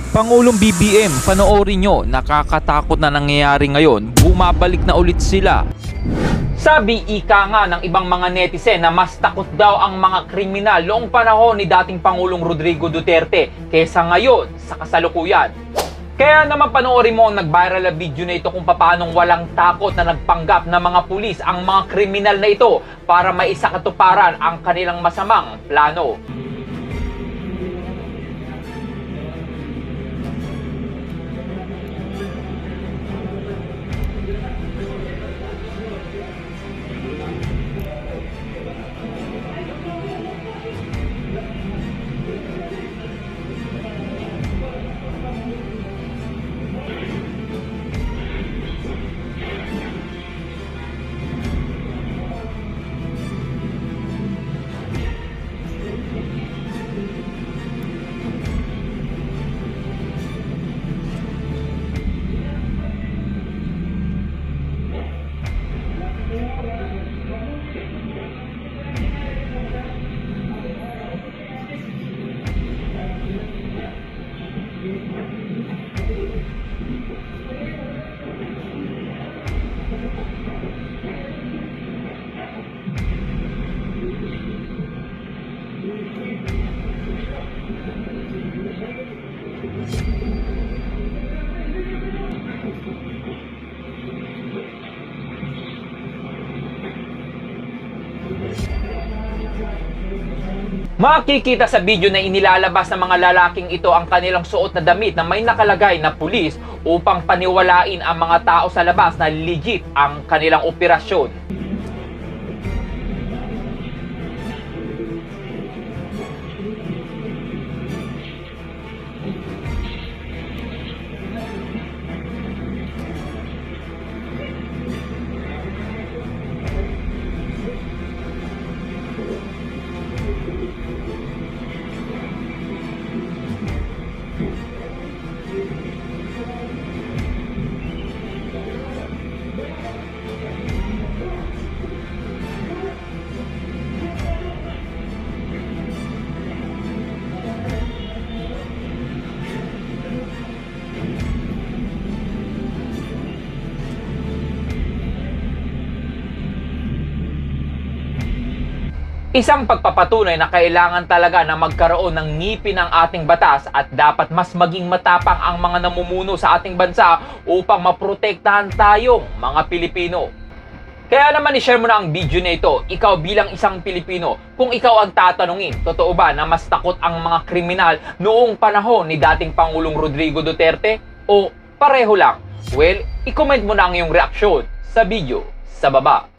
Pangulong BBM, panoorin nyo, nakakatakot na nangyayari ngayon, bumabalik na ulit sila. Sabi ika nga ng ibang mga netizen na mas takot daw ang mga kriminal noong panahon ni dating Pangulong Rodrigo Duterte kaysa ngayon sa kasalukuyan. Kaya naman panoorin mo ang nag-viral na video na ito kung paanong walang takot na nagpanggap ng mga pulis ang mga kriminal na ito para maisakatuparan ang kanilang masamang plano. Makikita sa video na inilalabas ng mga lalaking ito ang kanilang suot na damit na may nakalagay na pulis upang paniwalain ang mga tao sa labas na legit ang kanilang operasyon. Isang pagpapatunay na kailangan talaga na magkaroon ng ngipin ang ating batas at dapat mas maging matapang ang mga namumuno sa ating bansa upang maprotektahan tayong mga Pilipino. Kaya naman i-share mo na ang video na ito, ikaw bilang isang Pilipino, kung ikaw ang tatanungin, totoo ba na mas takot ang mga kriminal noong panahon ni dating Pangulong Rodrigo Duterte o pareho lang? Well, i-comment mo na ang iyong reaksyon sa video sa baba.